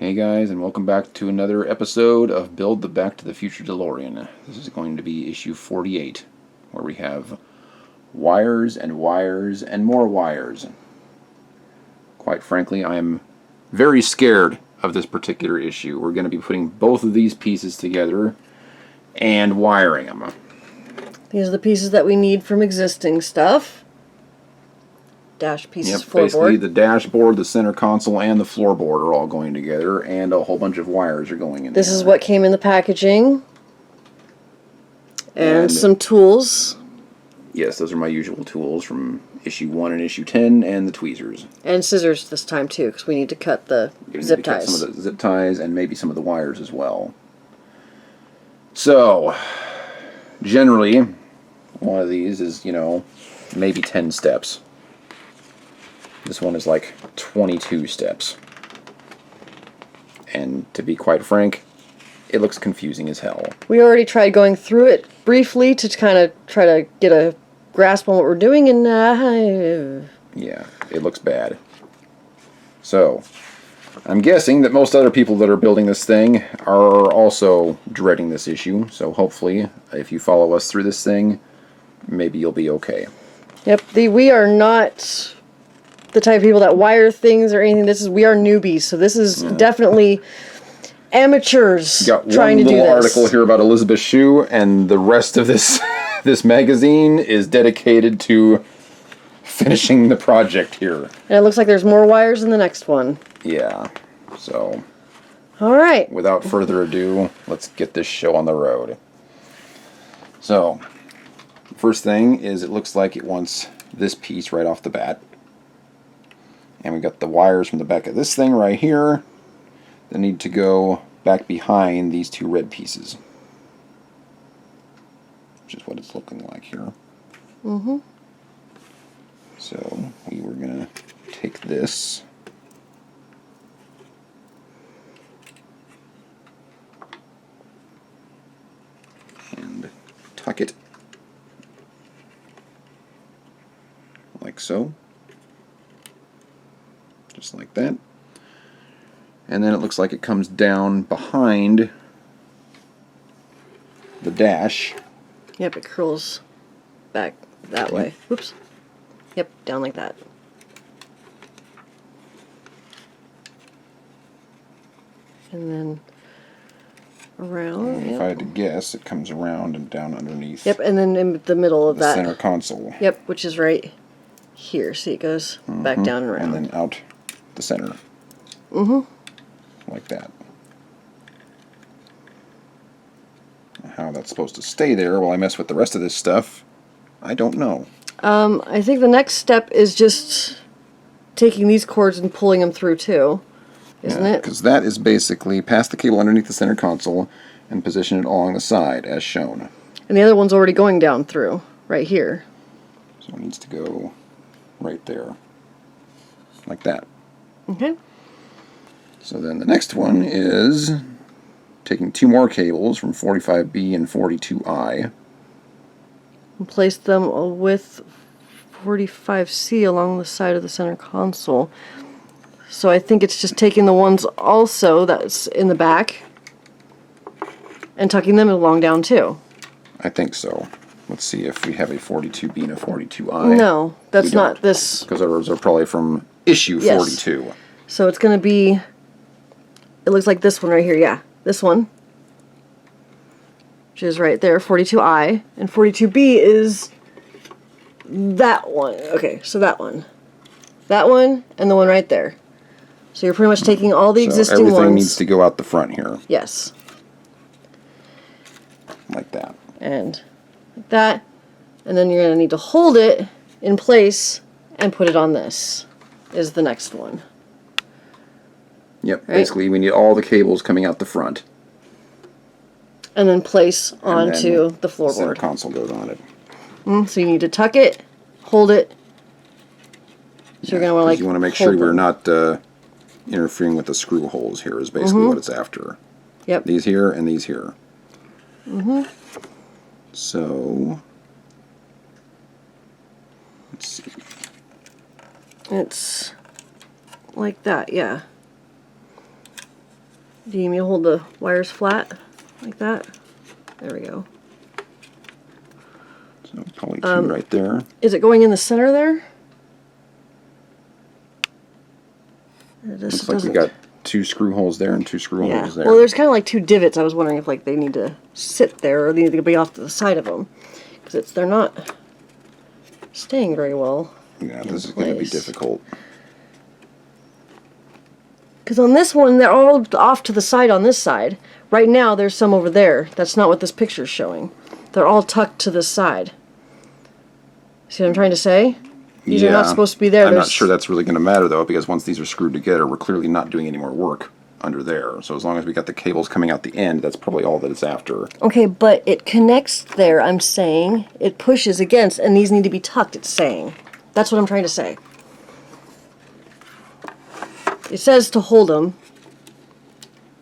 Hey guys, and welcome back to another episode of Build the Back to the Future DeLorean. This is going to be issue 48, where we have wires and wires and more wires. Quite frankly, I am very scared of this particular issue. We're going to be putting both of these pieces together and wiring them. These are the pieces that we need from existing stuff. Dash pieces, floorboard. Basically the dashboard, the center console, and the floorboard are all going together, and a whole bunch of wires are going in This is what came in the packaging. And some tools. Yes, those are my usual tools from issue 1 and issue 10, and the tweezers. And scissors this time too, because we need to cut the zip ties. Cut some of the zip ties, and maybe some of the wires as well. So, generally, one of these is, maybe 10 steps. This one is like 22 steps. And to be quite frank, it looks confusing as hell. We already tried going through it briefly to kind of try to get a grasp on what we're doing, and yeah, it looks bad. So, I'm guessing that most other people that are building this thing are also dreading this issue, so hopefully, if you follow us through this thing, maybe you'll be okay. Yep, we are not the type of people that wire things or anything. We are newbies, so this is definitely amateurs trying to do this. Got one little article here about Elizabeth Shue, and the rest of this this magazine is dedicated to finishing the project here. And it looks like there's more wires in the next one. Yeah, so all right. Without further ado, let's get this show on the road. So, first thing is it looks like it wants this piece right off the bat. And we got the wires from the back of this thing right here that need to go back behind these two red pieces. Which is what it's looking like here. Mm-hmm. So we were going to take this and tuck it like so. Just like that. And then it looks like it comes down behind the dash. Yep, it curls back that way. Oops. Yep, down like that. And then around. And if I had to guess, it comes around and down underneath. Yep, and then in the middle of that. Center console. Yep, which is right here. See, it goes back down and around. And then out the center. Mm-hmm. Like that. How that's supposed to stay there while I mess with the rest of this stuff, I don't know. I think the next step is just taking these cords and pulling them through too, isn't it? Because that is basically pass the cable underneath the center console and position it along the side as shown. And the other one's already going down through, right here. So it needs to go right there. Like that. Okay. So then the next one is taking two more cables from 45B and 42I. And place them with 45C along the side of the center console. So I think it's just taking the ones also that's in the back and tucking them along down too. I think so. Let's see if we have a 42B and a 42I. No, that's not this. Because those are probably from issue 42. So it's going to be, it looks like this one right here, yeah. This one, which is right there, 42I. And 42B is that one. Okay, so that one. That one and the one right there. So you're pretty much taking all the existing ones. Everything needs to go out the front here. Yes. Like that. And like that. And then you're going to need to hold it in place and put it on this, is the next one. Yep, right? Basically we need all the cables coming out the front. And then place onto the floorboard. The center console goes on it. So you need to tuck it, hold it. So you're going to want to you want to make sure we're not interfering with the screw holes here is basically what it's after. Yep. These here and these here. So, let's see. It's like that, yeah. Do you need me to hold the wires flat like that? There we go. So probably two right there. Is it going in the center there? This Looks like we got 2 screw holes there and 2 screw holes there. Well, there's kind of like 2 divots. I was wondering if like they need to sit there or they need to be off to the side of them, because they're not staying very well. Yeah, this is going to be difficult. Because on this one, they're all off to the side on this side. Right now, there's some over there. That's not what this picture is showing. They're all tucked to this side. See what I'm trying to say? These are not supposed to be there. I'm not sure that's really going to matter, though, because once these are screwed together, we're clearly not doing any more work under there. So as long as we got the cables coming out the end, that's probably all that it's after. Okay, but it connects there, I'm saying. It pushes against, and these need to be tucked, it's saying. That's what I'm trying to say. It says to hold them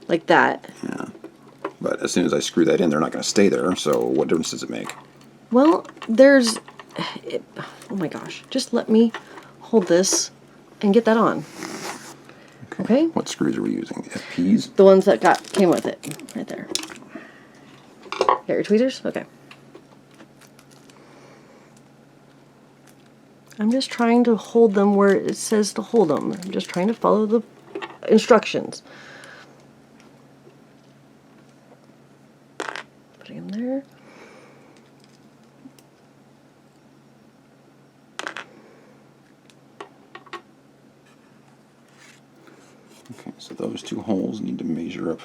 like that. Yeah. But as soon as I screw that in, they're not going to stay there, so what difference does it make? Well, there's... oh my gosh. Just let me hold this and get that on. Okay? What screws are we using? FPs? The ones that came with it. Right there. Got your tweezers? Okay. I'm just trying to hold them where it says to hold them. I'm just trying to follow the instructions. Putting them there. Okay, so those 2 holes need to measure up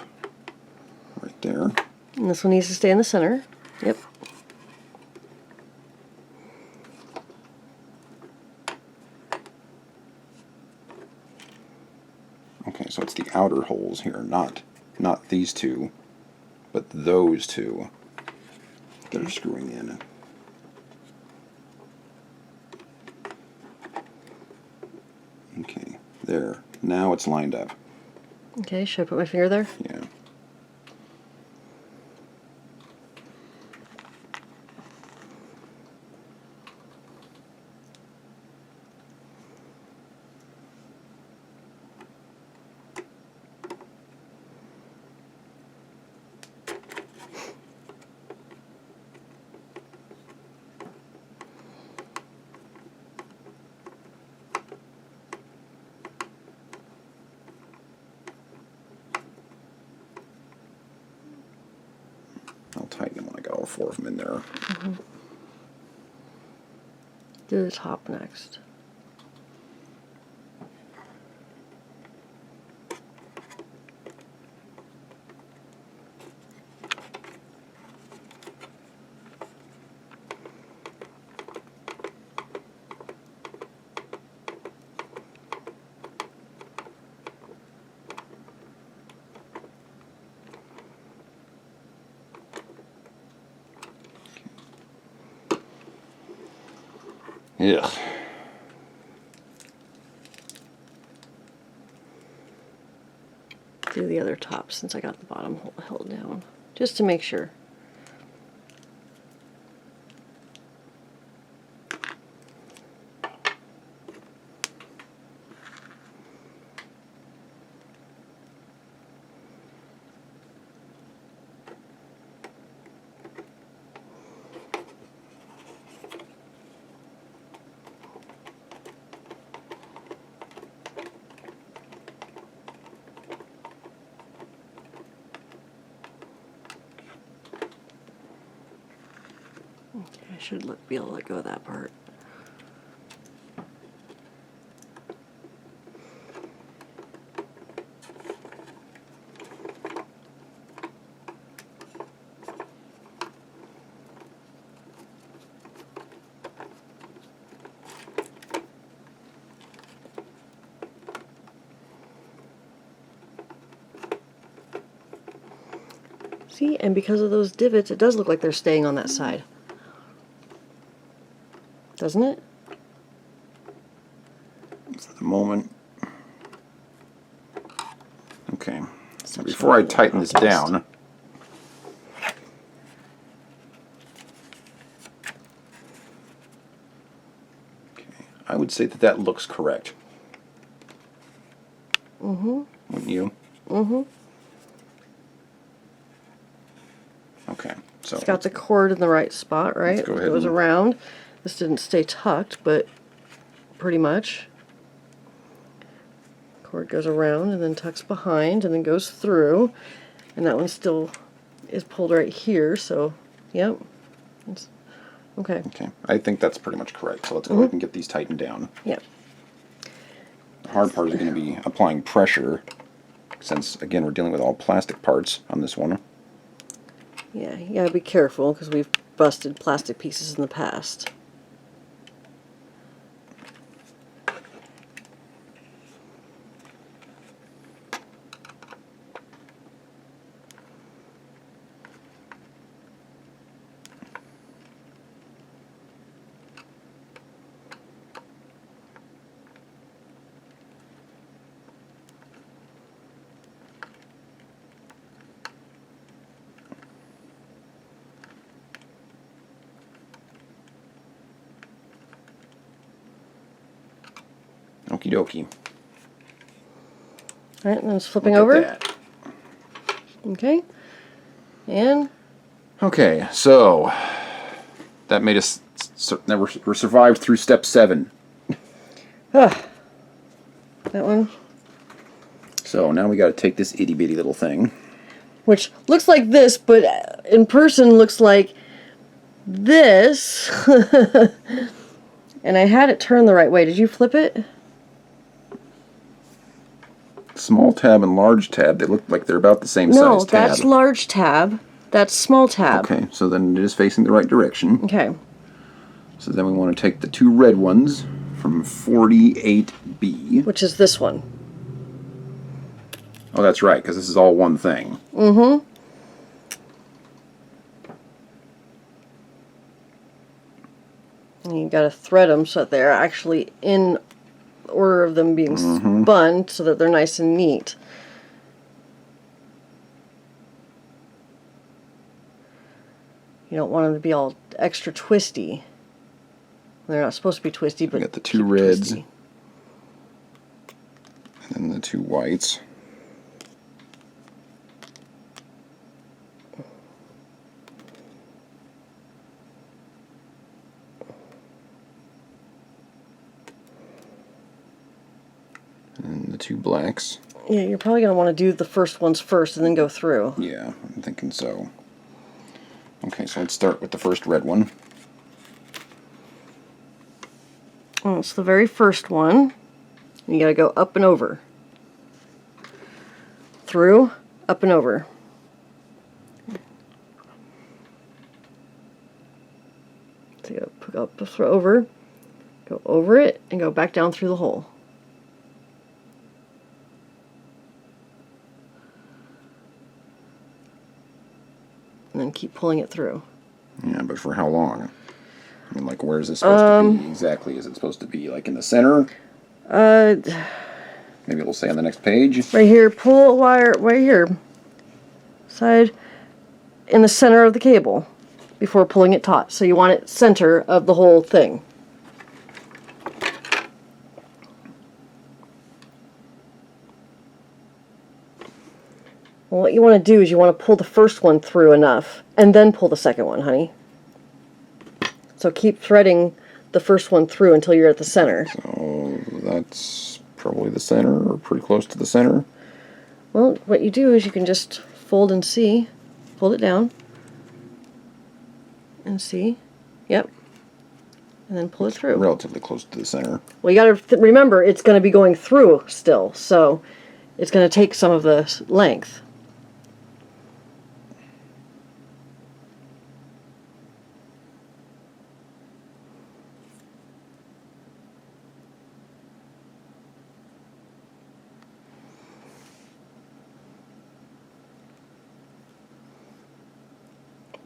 right there. And this one needs to stay in the center. Yep. Okay, so it's the outer holes here, not these 2, but those 2 that are screwing in. Okay, there. Now it's lined up. Okay, should I put my finger there? Yeah. I'll tighten them when I got all 4 of them in there. Mm-hmm. Do the top next. Yeah. Do the other top since I got the bottom held down, just to make sure. Okay, I should be able to let go of that part. See, and because of those divots, it does look like they're staying on that side. Doesn't it? For the moment. Okay. So before I tighten this down, okay, I would say that looks correct. Mm-hmm. Wouldn't you? Mm-hmm. So it's got the cord in the right spot, right? Let's go ahead It goes and- around. This didn't stay tucked, but pretty much. Cord goes around and then tucks behind and then goes through. And that one still is pulled right here, so, yep. It's, okay. Okay, I think that's pretty much correct. So let's go ahead and get these tightened down. Yep. The hard part is going to be applying pressure, since, again, we're dealing with all plastic parts on this one. Yeah, you gotta be careful because we've busted plastic pieces in the past. Okie dokie. Alright, and then it's flipping Look over. at that. Okay. And Okay, so that made us never survived through step 7. that one, So now we got to take this itty bitty little thing. which looks like this, but in person looks like this. And I had it turned the right way. Did you flip it? Small tab and large tab, they look like they're about the same No, size tab. that's large tab. That's small tab. Okay, so then it is facing the right direction. Okay. So then we want to take the 2 red ones from 48B. Which is this one. Oh, that's right, because this is all one thing. Mm-hmm. And you gotta thread them so that they're actually in order of them being spun so that they're nice and neat. You don't want them to be all extra twisty. They're not supposed to be twisty, but We got the 2 keep it reds. twisty. And then the 2 whites. And the 2 blacks. Yeah, you're probably going to want to do the first ones first and then go through. Yeah, I'm thinking so. Okay, so let's start with the first red one. Oh, it's the very first one. You got to go up and over. Through, up and over. So you got to put up, throw over, go over it, and go back down through the hole. And then keep pulling it through. Yeah, but for how long? I mean, like, where is this supposed to be exactly? Is it supposed to be, like, in the center? Maybe it'll say on the next page. Right here, pull wire, right here. Side, in the center of the cable before pulling it taut. So you want it center of the whole thing. Well, what you want to do is you want to pull the first one through enough and then pull the second one, honey. So keep threading the first one through until you're at the center. So that's probably the center, or pretty close to the center. Well, what you do is you can just fold and see. Fold it down. And see. Yep. And then pull it through. Relatively close to the center. Well, you got to remember it's going to be going through still, so it's going to take some of the length.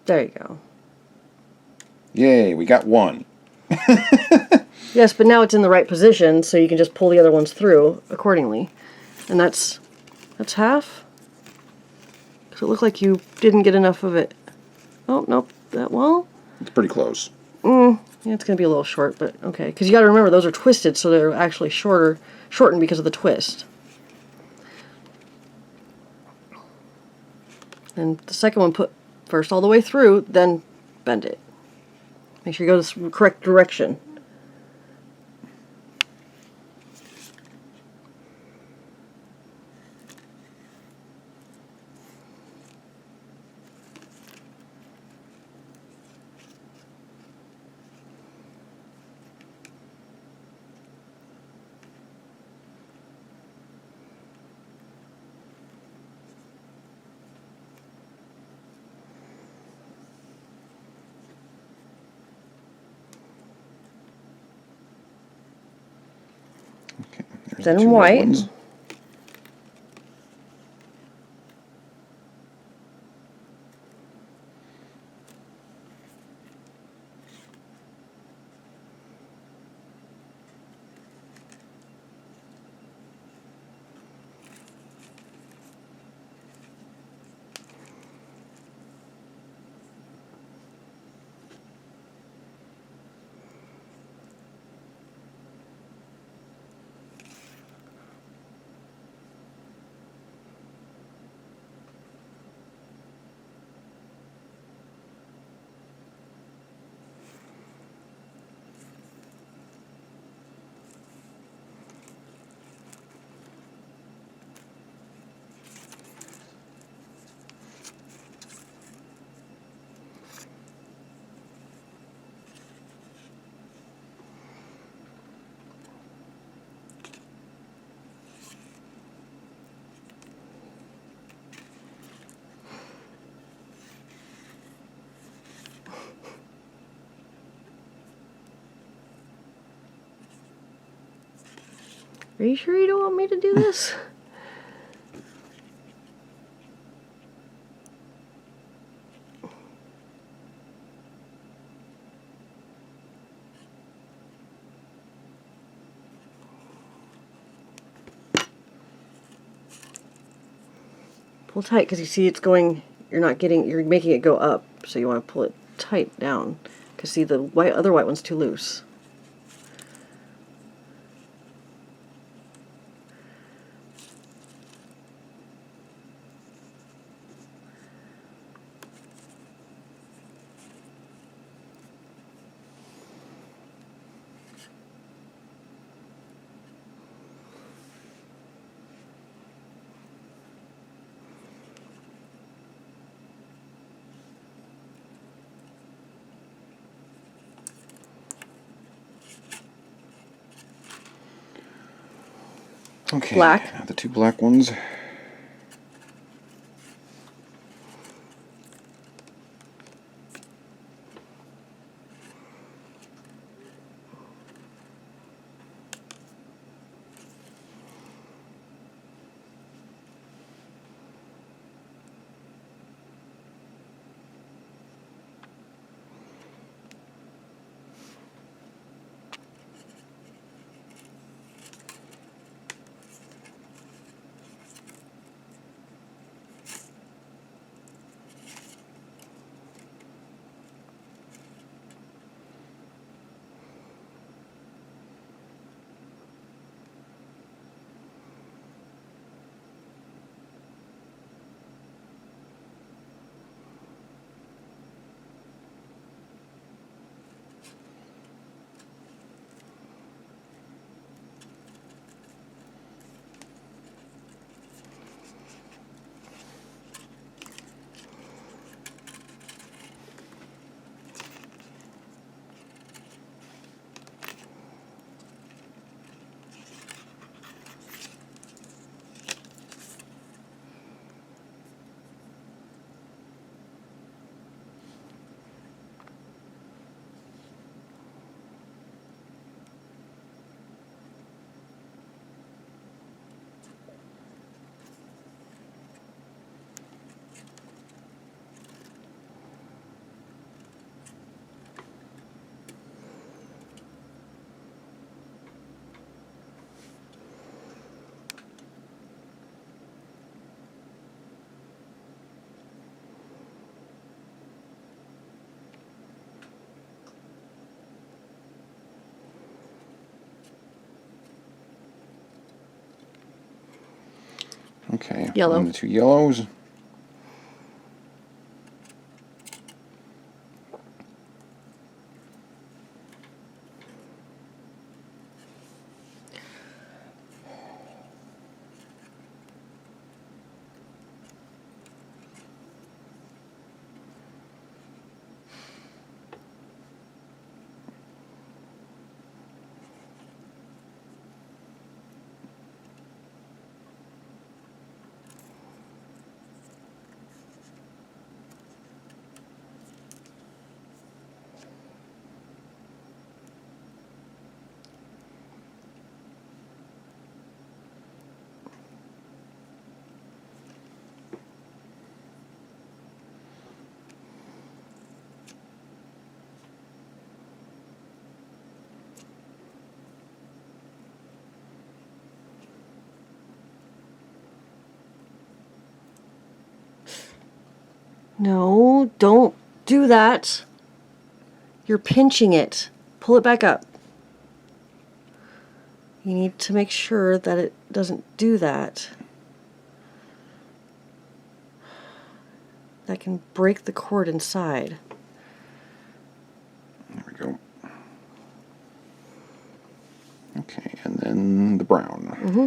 There you go. Yay, we got one. Yes, but now it's in the right position, so you can just pull the other ones through accordingly. And that's half. Because it looked like you didn't get enough of it. Oh, nope. Well, It's pretty close. yeah, it's going to be a little short, but okay. Because you got to remember, those are twisted, so they're actually shortened because of the twist. And the second one, put first all the way through, then bend it. Make sure you go the correct direction. Okay, there's Then the two red white. ones. Are you sure you don't want me to do this? Pull tight, because you see it's going, you're making it go up, so you want to pull it tight down. Because see, the other white one's too loose. Okay, Black. the two black ones. Okay, Yellow. and the two yellows. No, don't do that. You're pinching it. Pull it back up. You need to make sure that it doesn't do that. That can break the cord inside. There we go. Okay, and then the brown. Mm-hmm.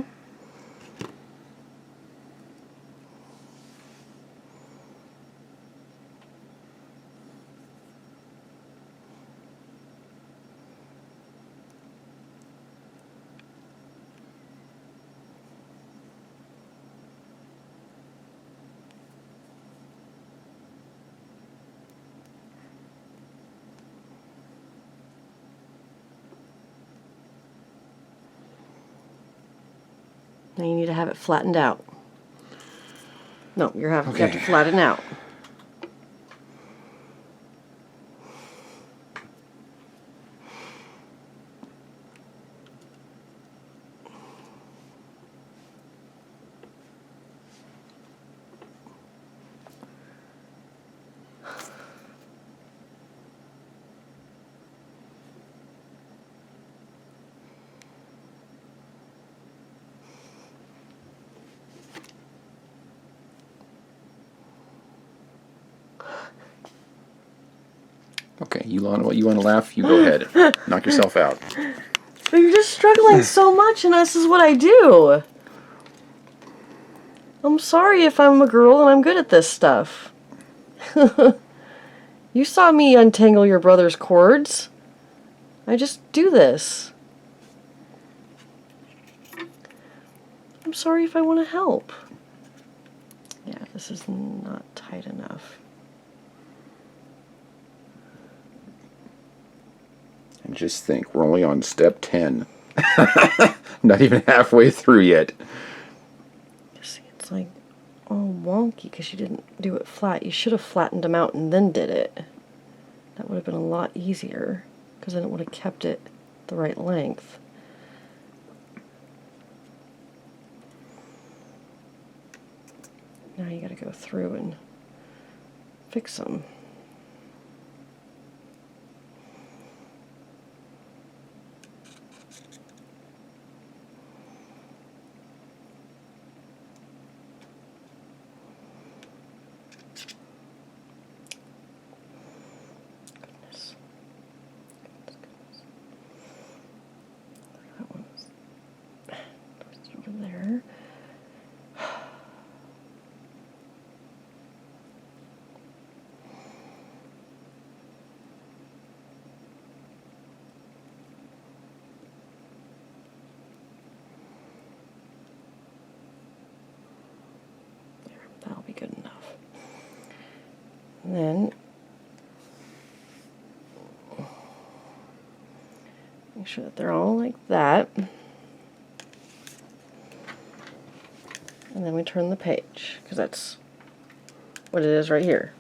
Now you need to have it flattened out. No, you have to flatten out. Okay, you want to laugh? You go ahead. Knock yourself out. But you're just struggling so much, and this is what I do. I'm sorry if I'm a girl and I'm good at this stuff. You saw me untangle your brother's cords. I just do this. I'm sorry if I want to help. Yeah, this is not tight enough. And just think, we're only on step 10. Not even halfway through yet. You see, it's like all wonky because you didn't do it flat. You should have flattened them out and then did it. That would have been a lot easier because then it would have kept it the right length. Now you got to go through and fix them. Goodness. Goodness. That one's twisted over there. That'll be good enough. And then make sure that they're all like that. And then we turn the page, because that's what it is right here.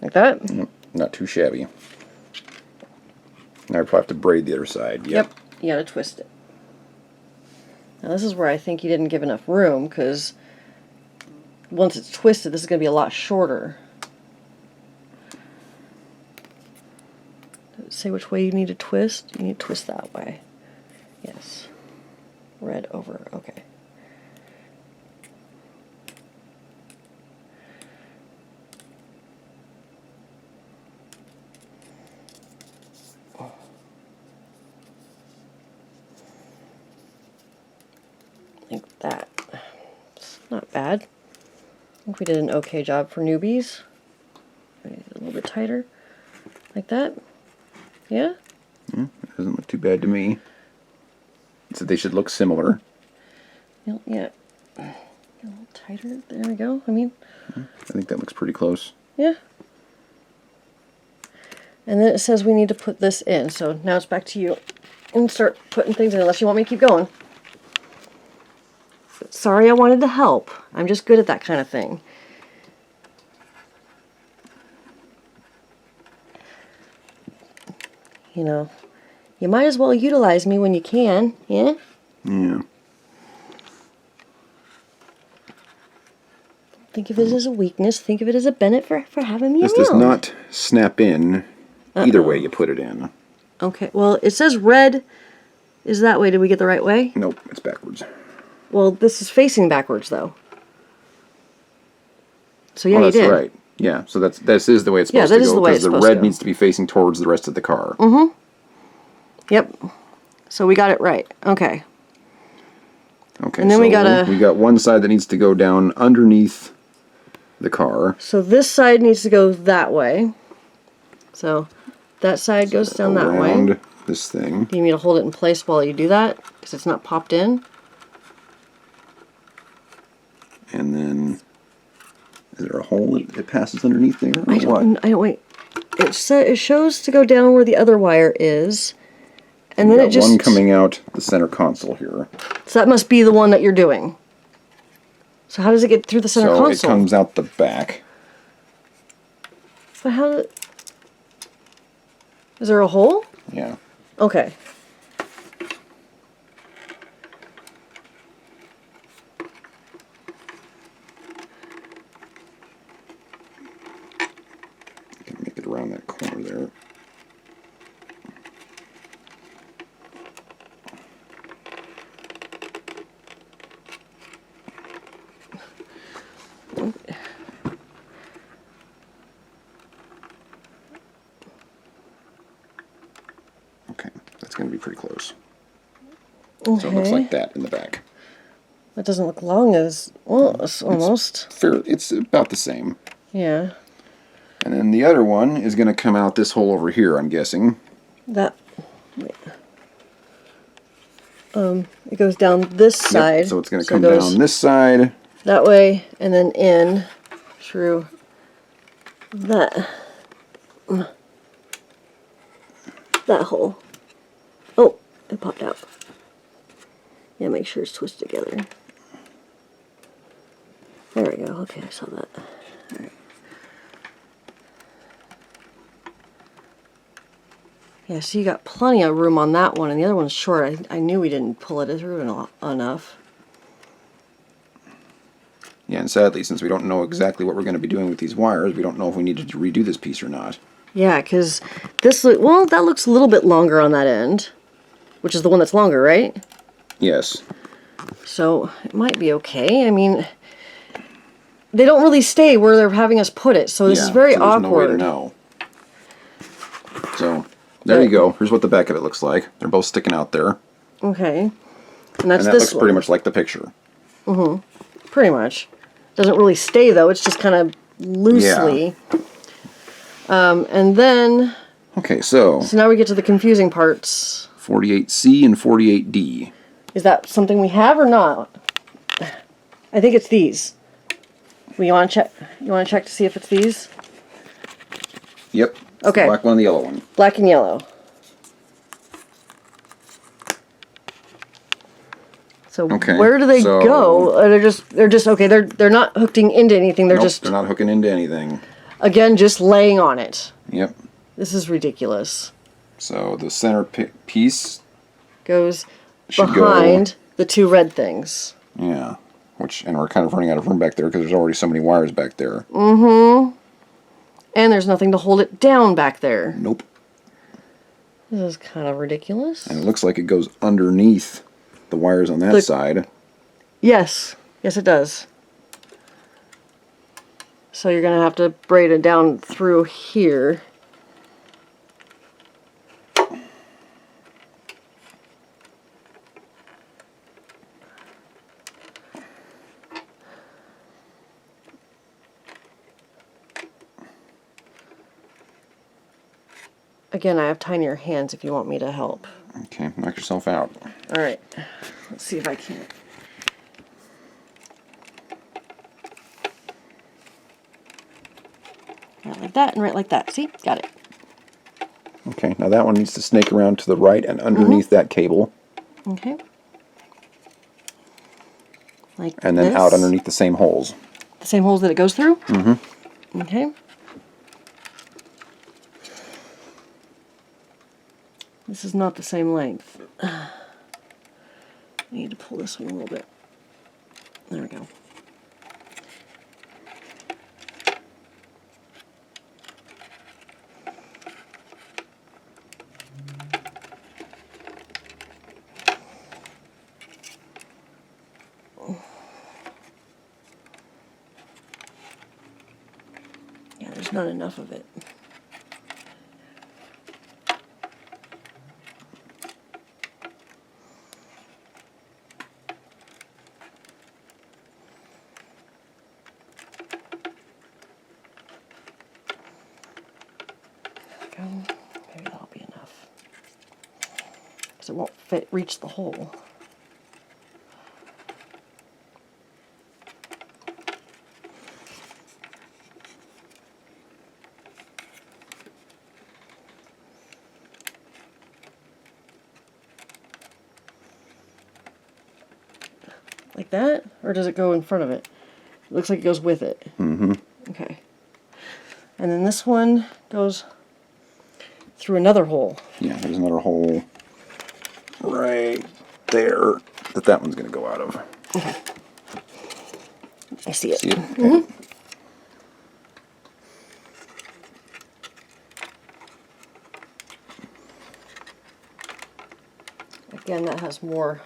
Like that? Not too shabby. Now I probably have to braid the other side. Yep. You gotta twist it. Now this is where I think you didn't give enough room, because once it's twisted, this is going to be a lot shorter. Does it say which way you need to twist? You need to twist that way. Yes. Red over. Okay. Like that. It's not bad. I think we did an okay job for newbies. Maybe a little bit tighter. Like that. Yeah? It doesn't look too bad to me. So they should look similar. Yeah. A little tighter. There we go. I mean, I think that looks pretty close. yeah. And then it says we need to put this in. So now it's back to you. And start putting things in, unless you want me to keep going. But sorry, I wanted to help. I'm just good at that kind of thing. You know, you might as well utilize me when you can, yeah? Yeah. think of it as a weakness. Think of it as a Bennett for having me This around. does not snap in either way you put it in. Okay, well, it says red is that way. Did we get the right way? Nope, it's backwards. Well, this is facing backwards, though. So yeah, Oh, you that's did. right. Yeah, so this is the way it's Yeah, supposed that to is go the way because it's the supposed to red go. needs to be facing towards the rest of the car. Yep. So we got it right. Okay. Okay, And then so we gotta- we got one side that needs to go down underneath the car. So this side needs to go that way. So that side goes down that way. Around this thing. Do you need me to hold it in place while you do that? Because it's not popped in? And then, is there a hole that passes underneath there? Or I don't, wait. It shows to go down where the other wire is. And We've then got it just... one coming out the center console here. So that must be the one that you're doing. So how does it get through the center So console? it comes out the back. But how... Is there a hole? Yeah. Okay. You can make it around that corner there. Okay, that's going to be pretty close. Okay. So it looks like that in the back. That doesn't look long as... Well, it's almost. It's about the same. Yeah. And then the other one is going to come out this hole over here, I'm guessing. That... Wait. It goes down this side. Yep, so it's going to come it goes down this side. that way, and then in through that hole. Oh, it popped out. Yeah, make sure it's twisted together. There we go. Okay, I saw that. All right. Yeah, so you got plenty of room on that one, and the other one's short. I knew we didn't pull it through enough. Yeah, and sadly, since we don't know exactly what we're going to be doing with these wires, we don't know if we need to redo this piece or not. Yeah, because that looks a little bit longer on that end, which is the one that's longer, right? Yes. So it might be okay. I mean, they don't really stay where they're having us put it, so this is very so there's awkward. no way to know. So, there you go. Here's what the back of it looks like. They're both sticking out there. Okay. And that's And that this looks one. pretty much like the picture. Pretty much. Doesn't really stay, though. It's just kind of loosely. And then... Okay, so So now we get to the confusing parts. 48C and 48D. Is that something we have or not? I think it's these. Well, you want to check? You want to check to see if it's these? Yep. Okay. The black one and the yellow one. Black and yellow. So Okay, where do they so- go? They're just okay. They're not hooked into anything. They're Nope, just they're not hooking into anything. again just laying on it. Yep. This is ridiculous. So the center piece Goes should behind the two red things. go. Yeah. And we're kind of running out of room back there because there's already so many wires back there. And there's nothing to hold it down back there. Nope. This is kind of ridiculous. And it looks like it goes underneath the wires on that side. Yes. Yes, it does. So you're going to have to braid it down through here. Again, I have tinier hands if you want me to help. Okay, knock yourself out. All right. Let's see if I can. Right like that and right like that. See? Got it. Okay, now that one needs to snake around to the right and underneath that cable. Okay. Like And then this. out underneath the same holes. The same holes that it goes through? Mm-hmm. Okay. This is not the same length. I need to pull this one a little bit. There we go. just not enough of it. Maybe that'll be enough. Because it won't reach the hole. Like that? Or does it go in front of it? It looks like it goes with it. Mm-hmm. Okay. And then this one goes through another hole. Yeah, there's another hole right there that one's going to go out of. Okay. I see it. See it? Okay. Mm-hmm. Again, that has more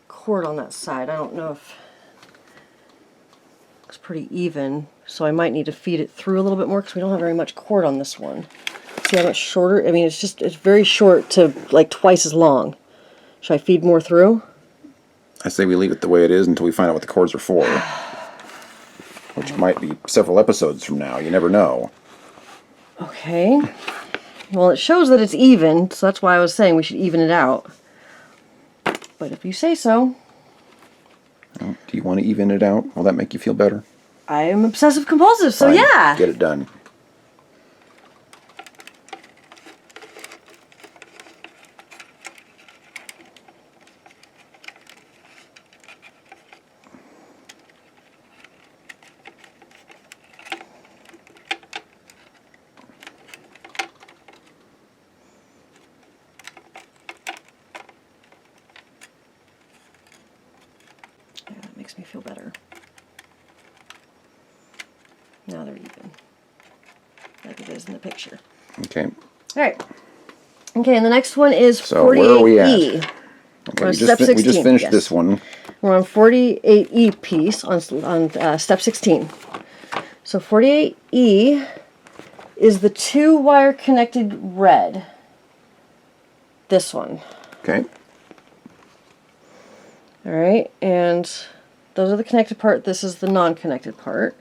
cord on that side. I don't know if it's pretty even, so I might need to feed it through a little bit more because we don't have very much cord on this one. See how much shorter? I mean, it's very short to like twice as long. Should I feed more through? I say we leave it the way it is until we find out what the cords are for. Which might be several episodes from now. You never know. Okay. Well, it shows that it's even, so that's why I was saying we should even it out. But if you say so. Well, do you want to even it out? Will that make you feel better? I am obsessive compulsive, so Fine. yeah. Get it done. Yeah, that makes me feel better. Now they're even. Like it is in the picture. Okay. Alright. Okay, and the next one is So where are we 48E. at? Okay, We're on we step 16. just finished yes. this one. We're on 48E piece on step 16. So 48E is the 2-wire connected red. This one. Okay. Alright, and those are the connected part. This is the non-connected part.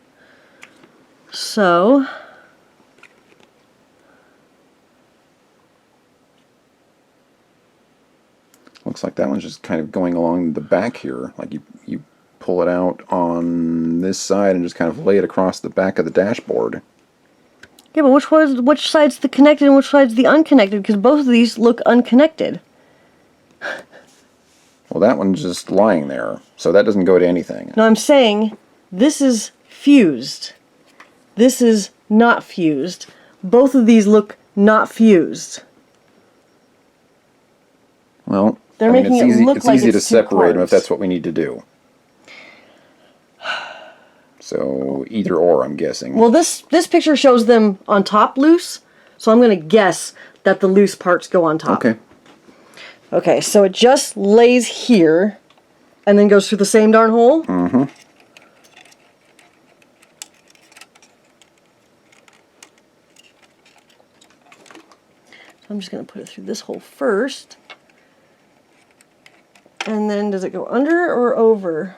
So Looks like that one's just kind of going along the back here. Like you pull it out on this side and just kind of lay it across the back of the dashboard. yeah, but which side's the connected and which side's the unconnected? Because both of these look unconnected. Well, that one's just lying there, so that doesn't go to anything. No, I'm saying this is fused. This is not fused. Both of these look not fused. Well, They're making it look it's like easy to it's two separate them if cords. that's what we need to do. So either or, I'm guessing. Well, this picture shows them on top loose, so I'm going to guess that the loose parts go on top. Okay. Okay, so it just lays here and then goes through the same darn hole? Mm-hmm. So I'm just going to put it through this hole first. And then does it go under or over?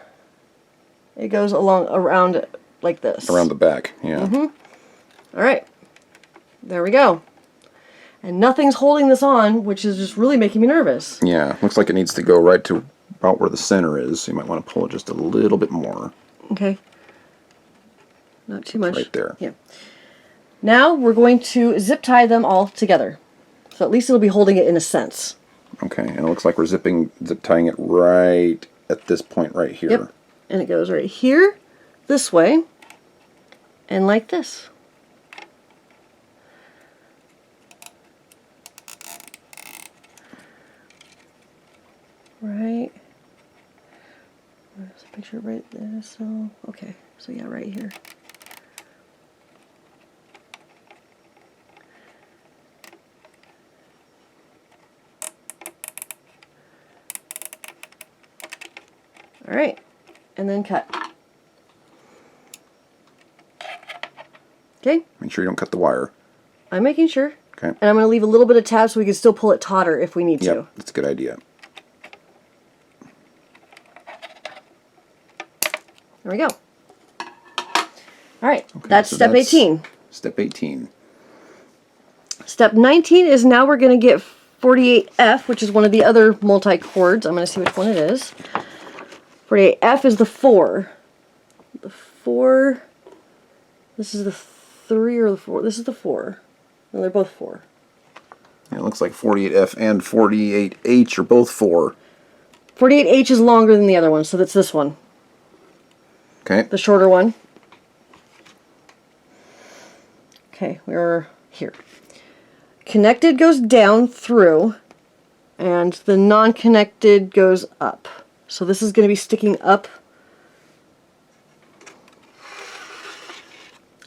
It goes around it like this. Around the back, yeah. Mm-hmm. All right. There we go. And nothing's holding this on, which is just really making me nervous. Yeah, looks like it needs to go right to about where the center is, so you might want to pull it just a little bit more. Okay. Not too much. Right there. Yeah. Now we're going to zip tie them all together. So at least it'll be holding it in a sense. Okay, and it looks like we're zip tying it right at this point right here. Yep. And it goes right here, this way, and like this. Right. There's a picture right there, so, okay. So yeah, right here. All right, and then cut. Okay. Make sure you don't cut the wire. I'm making sure. Okay. And I'm going to leave a little bit of tab so we can still pull it tauter if we need to. Yep, that's a good idea. There we go. All right, Okay, that's so step that's 18. Step 18. Step 19 is now we're going to get 48F, which is one of the other multi-chords. I'm going to see which one it is. 48F is the 4. The 4, this is the 3 or the 4? This is the 4. No, they're both 4. It looks like 48F and 48H are both 4. 48H is longer than the other one, so that's this one. Okay. The shorter one. Okay, we're here. Connected goes down through, and the non-connected goes up. So this is going to be sticking up.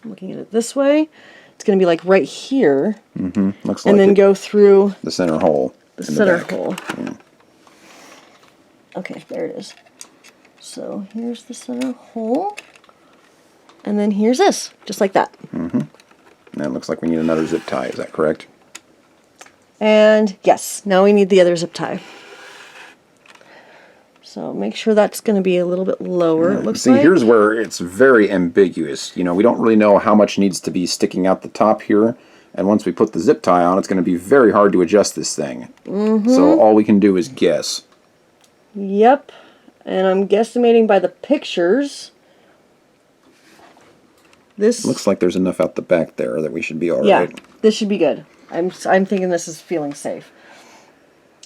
I'm looking at it this way. It's going to be like right here. Mm-hmm. Looks like and then go through the center hole. the center hole. Yeah. Okay, there it is. So here's the center hole. And then here's this, just like that. Mm-hmm. And it looks like we need another zip tie. Is that correct? And yes, now we need the other zip tie. So make sure that's going to be a little bit lower, it looks See, like. here's where it's very ambiguous. You know, we don't really know how much needs to be sticking out the top here. And once we put the zip tie on, it's going to be very hard to adjust this thing. Mm-hmm. So all we can do is guess. Yep. And I'm guesstimating by the pictures. This Looks like there's enough out the back there that we should be all right. Yeah, this should be good. I'm thinking this is feeling safe.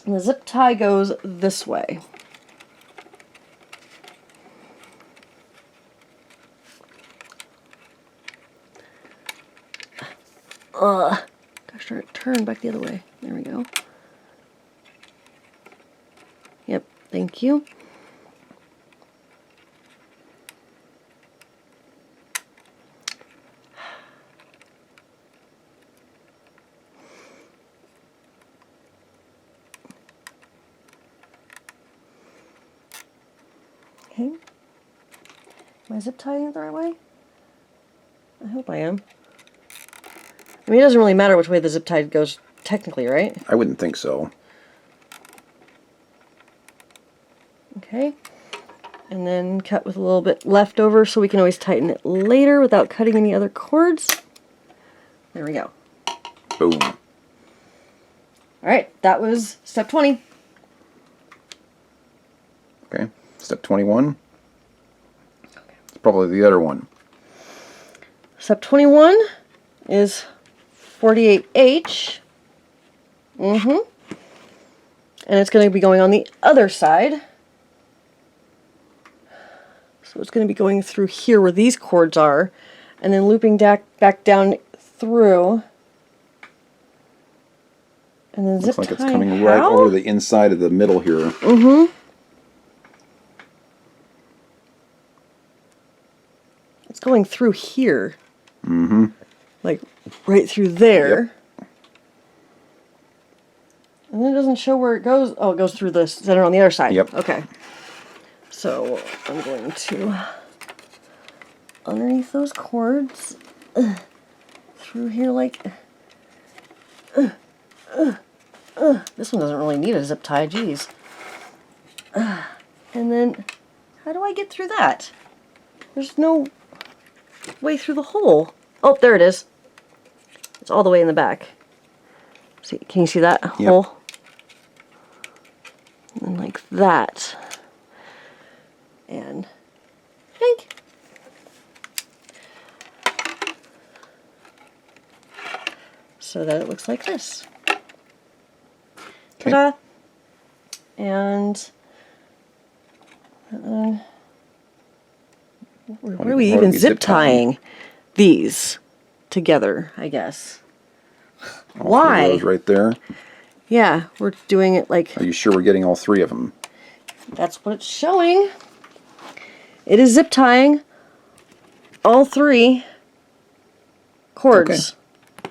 And the zip tie goes this way. Gosh darn it, turn back the other way. There we go. Yep, thank you. Okay. Am I zip tying it the right way? I hope I am. I mean, it doesn't really matter which way the zip tie goes technically, right? I wouldn't think so. Okay. And then cut with a little bit left over so we can always tighten it later without cutting any other cords. There we go. Boom. Alright, that was step 20. Okay. Step 21. It's probably the other one. Step 21 is 48H. And it's going to be going on the other side. So it's going to be going through here where these cords are, and then looping back down through. And then zip Looks like it's tying coming right how? over the inside of the middle here. It's going through here. Like right through there. Yep. And then it doesn't show where it goes. Oh, it goes through the center on the other side. Yep. Okay. So I'm going to underneath those cords through here like this one doesn't really need a zip tie, geez. And then how do I get through that? There's no way through the hole. Oh, there it is. It's all the way in the back. See, can you see that hole? And like that. And think. So that it looks like this. Okay. Ta-da! And what are we even zip tying these together, I guess? All three Why? of those right there. Yeah, we're doing it like... Are you sure we're getting all three of them? That's what it's showing. It is zip tying all three cords. Okay.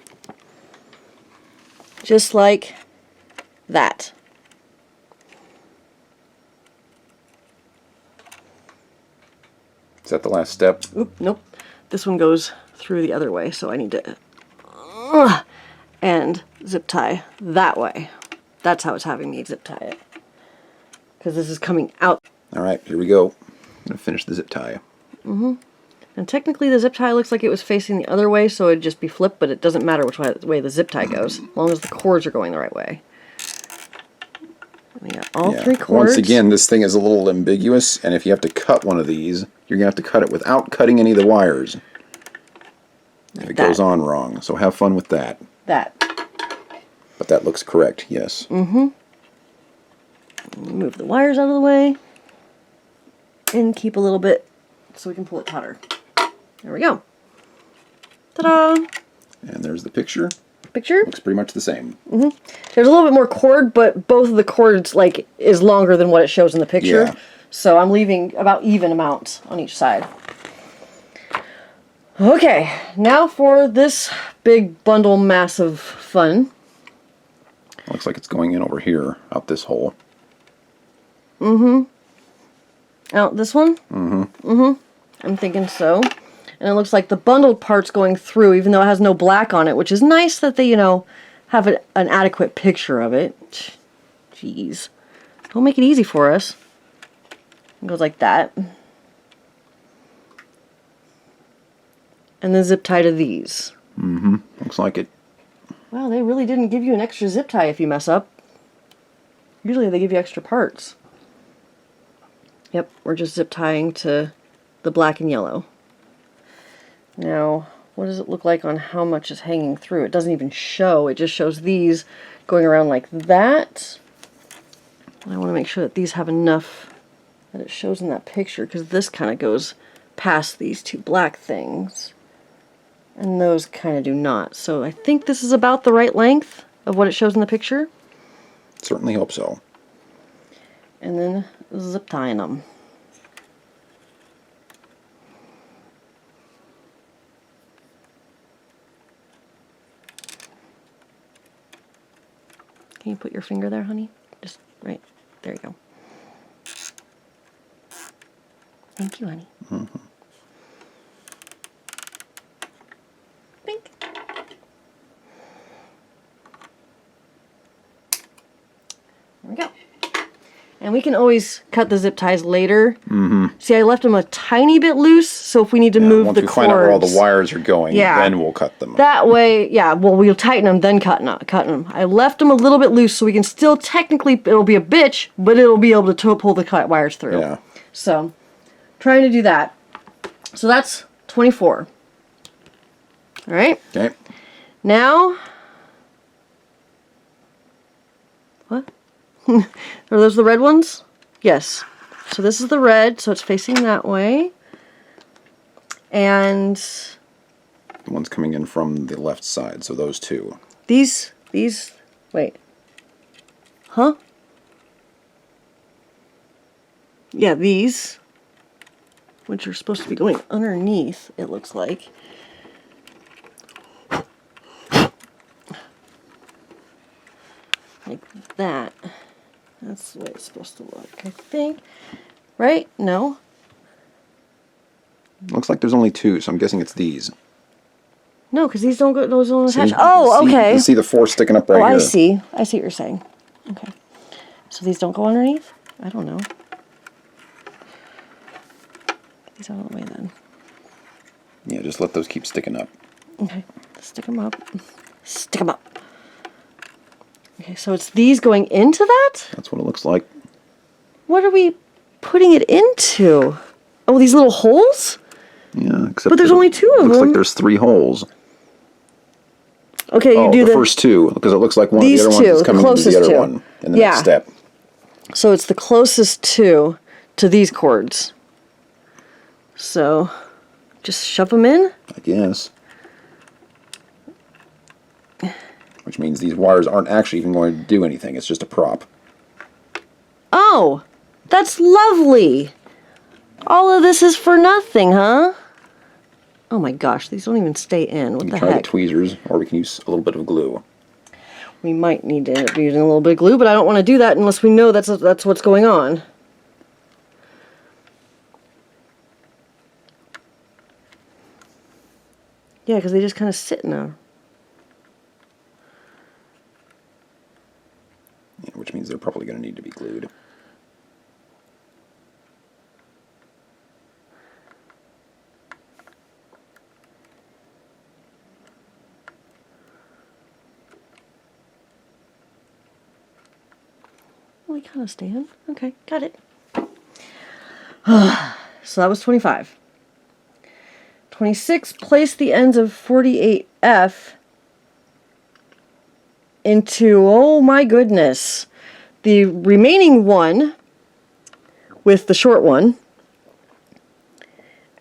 Just like that. Is that the last step? Oop, nope. this one goes through the other way, so I need to and zip tie that way. That's how it's having me zip tie it. Because this is coming out. All right, here we go. I'm going to finish the zip tie. And technically the zip tie looks like it was facing the other way, so it'd just be flipped, but it doesn't matter which way the zip tie goes, as long as the cords are going the right way. We got all 3 cords. Once again, this thing is a little ambiguous, and if you have to cut one of these, you're going to have to cut it without cutting any of the wires. If it goes on wrong. So have fun with that. But that looks correct, yes. Move the wires out of the way. And keep a little bit so we can pull it tighter. There we go. Ta-da! And there's the picture. Picture? Looks pretty much the same. There's a little bit more cord, but both of the cords like is longer than what it shows in the picture. Yeah. So I'm leaving about even amounts on each side. Okay, now for this big bundle mass of fun. Looks like it's going in over here, out this hole. Out this one? I'm thinking so. And it looks like the bundled part's going through, even though it has no black on it, which is nice that they, you know, have an adequate picture of it. Jeez. Don't make it easy for us. It goes like that. And then zip tie to these. Looks like it. Wow, they really didn't give you an extra zip tie if you mess up. Usually they give you extra parts. Yep, we're just zip tying to the black and yellow. Now, what does it look like on how much is hanging through? It doesn't even show. It just shows these going around like that. I want to make sure that these have enough that it shows in that picture, because this kind of goes past these 2 black things. And those kind of do not. So I think this is about the right length of what it shows in the picture. Certainly hope so. And then zip tying them. Can you put your finger there, honey? Just right. There you go. Thank you, honey. Bink. There we go. And we can always cut the zip ties later. See, I left them a tiny bit loose, so if we need to move the cords. Once we find out where all the wires are going, then we'll cut them. That way, yeah, well, we'll tighten them, then cut them. I left them a little bit loose so we can still technically, it'll be a bitch, but it'll be able to pull the cut wires through. Yeah. So, trying to do that. So that's 24. All right. Okay. Now, what? Are those the red ones? Yes. So this is the red, so it's facing that way. And The one's coming in from the left side, so those 2. these, wait. Huh? Yeah, these, which are supposed to be going underneath, it looks like. Like that. That's the way it's supposed to look, I think. Right? No? Looks like there's only 2, so I'm guessing it's these. No, because these don't go, those don't attach. See? Oh, You okay. can see the 4 sticking up right Oh, here. I see. I see what you're saying. Okay. So these don't go underneath? I don't know. Get these out of the way then. Yeah, just let those keep sticking up. Okay. Stick them up. Stick them up. Okay, so it's these going into that? That's what it looks like. What are we putting it into? Oh, these little holes? Yeah, except But there's only 2 of looks them. like there's 3 holes. Okay, you do the first 2, because it looks like one of the these other ones two, is the coming into the closest other 2. one in the Yeah. next step. So it's the closest 2 to these cords. So just shove them in. I guess. Which means these wires aren't actually even going to do anything. It's just a prop. Oh, that's lovely. All of this is for nothing, huh? Oh my gosh, these don't even stay in. What We the can try heck? the tweezers, or we can use a little bit of glue. We might need to end up using a little bit of glue, but I don't want to do that unless we know that's what's going on. Yeah, because they just kind of sit in a... Yeah, which means they're probably going to need to be glued. Well, they kind of stand. Okay, got it. So that was 25. 26, place the ends of 48F into, oh my goodness, the remaining one with the short one,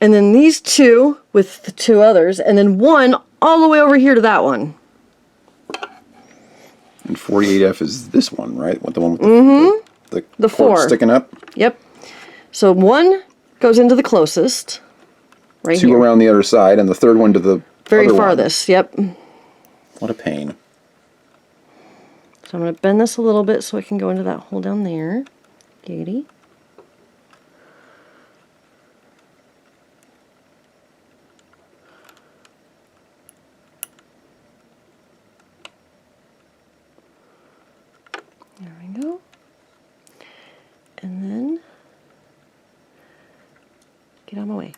and then these two with the two others, and then one all the way over here to that one. And 48F is this one, right? What, the one with the cord four sticking up? Yep. So one goes into the closest, right Two here. around the other side, and the third one to the Very other farthest, yep. What a pain. So I'm going to bend this a little bit so I can go into that hole down there. Giggity. There we go. And then get out of my way.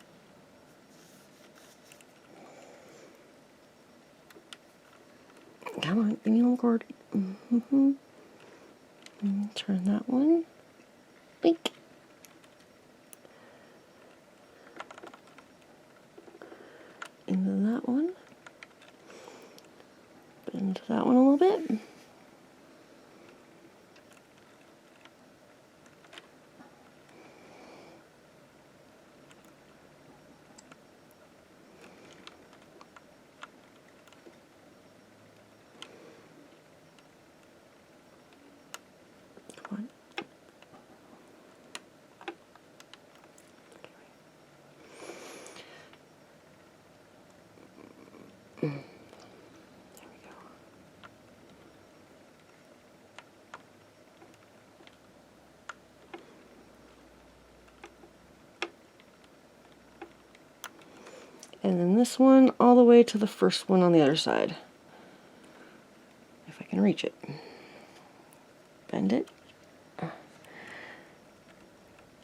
Come on, give me a little cord. Turn that one. Blink. Into that one. Into that one a little bit. And then this one all the way to the first one on the other side. If I can reach it. Bend it.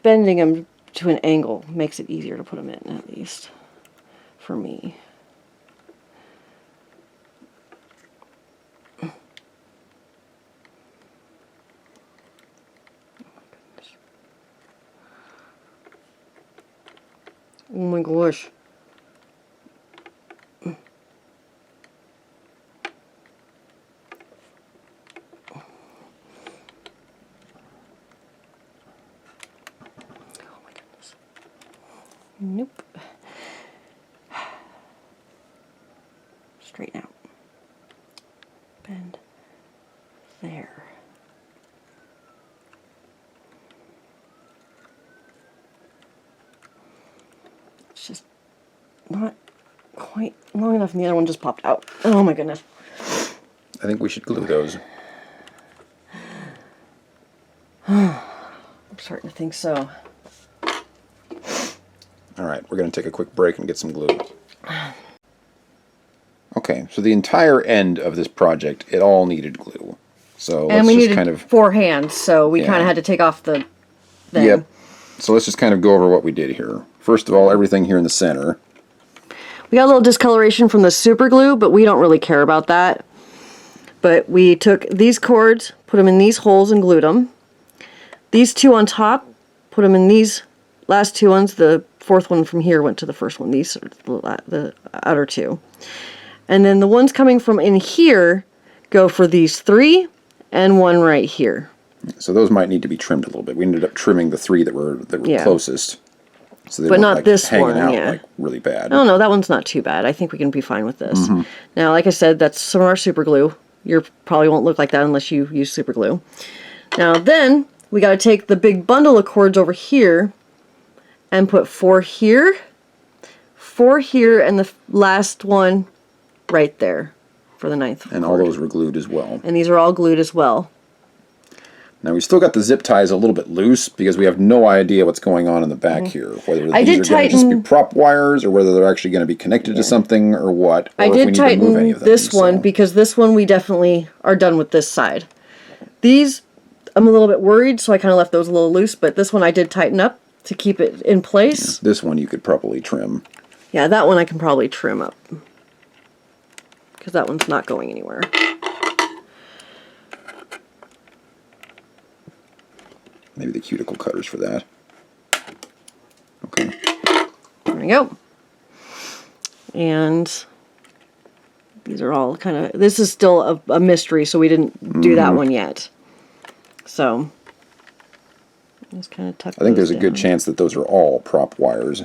Bending them to an angle makes it easier to put them in, at least. For me. Oh my gosh. Nope. Straighten out. Bend. There. It's just not quite long enough and the other one just popped out. Oh my goodness. I think we should glue those. I'm starting to think so. Alright, we're going to take a quick break and get some glue. Okay, so the entire end of this project, it all needed glue. So And let's we just needed kind of... 4 hands, so we Yeah. kind of had to take off the thing. Yep. So let's just kind of go over what we did here. First of all, everything here in the center. We got a little discoloration from the super glue, but we don't really care about that. But we took these cords, put them in these holes and glued them. These two on top, put them in these last two ones. The fourth one from here went to the first one. These are the outer two. And then the ones coming from in here go for these 3 and one right here. So those might need to be trimmed a little bit. We ended up trimming the 3 that were Yeah. closest. So they But weren't not like this hanging one, out yeah. like really bad. Oh no, that one's not too bad. I think we can be fine with this. Now, like I said, that's some of our super glue. You probably won't look like that unless you use super glue. Now then, we got to take the big bundle of cords over here and put 4 here, 4 here, and the last one right there for the 9th And cord. all those were glued as well. And these are all glued as well. Now we still got the zip ties a little bit loose because we have no idea what's going on in the back here. Whether I these did are going to just be tighten- prop wires or whether they're actually going to be connected to something or what. Or I if we did need to move any tighten of them, this one so. because this one we definitely are done with this side. These, I'm a little bit worried, so I kind of left those a little loose, but this one I did tighten up to keep it in place. This one you could probably trim. Yeah, that one I can probably trim up because that one's not going anywhere. Maybe the cuticle cutters for that. Okay. There we go. And these are all kind of, this is still a mystery, so we didn't do that one yet. So, just kind of tuck I think those there's a good down. chance that those are all prop wires.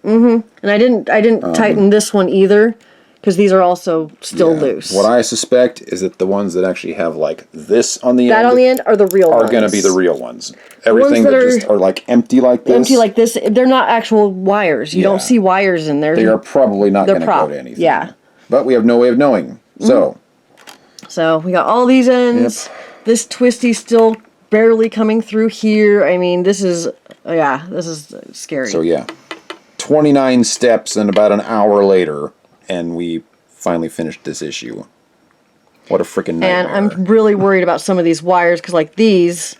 And I didn't tighten this one either, because these are also still Yeah. loose. What I suspect is that the ones that actually have like this on the that end on the end are the real ones. are going to be the real ones. Everything that that are just are like empty like this. empty like this. They're not actual wires. You Yeah. don't see wires in there. They are probably not They're going to go prop. to anything. Yeah. But we have no way of knowing. So, So we got all these ends. This twisty's still barely coming through here. I mean, this is scary. so yeah. 29 steps and about an hour later, and we finally finished this issue. What a freaking nightmare. And I'm really worried about some of these wires because, like these,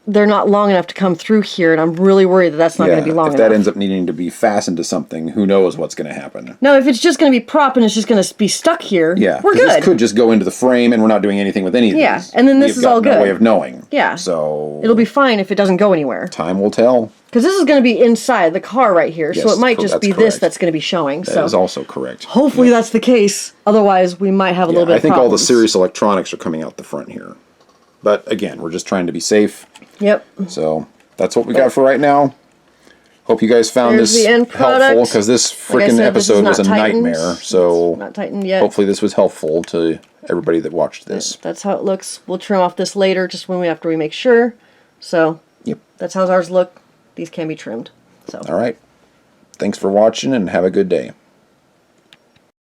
they're not long enough to come through here, and I'm really worried that that's not going to be long if enough. that ends up needing to be fastened to something, who knows what's going to happen. No, if it's just going to be prop and it's just going to be stuck here, Yeah, we're 'cause good. This could just go into the frame, and we're not doing anything with any of Yeah, these. and then this We've is got all no good. way of knowing. Yeah. So It'll be fine if it doesn't go anywhere. time will tell. Because this is going to be inside the car right here, so Yes, it might just that's be this correct. that's going to be showing. That is So also correct. hopefully that's the case. Otherwise, we might have a little bit I of think all the problems. serious electronics are coming out the front here. But again, we're just trying to be safe. Yep. So that's what we got for right now. Hope you guys found There's this the end helpful product. because this Like I freaking said, this is episode not was a tightened. nightmare. So It's not tightened yet. hopefully this was helpful to everybody that watched this. That's how it looks. We'll trim off this later, just after we make sure. So Yep. that's how ours look. These can be trimmed. So. All right. Thanks for watching and have a good day.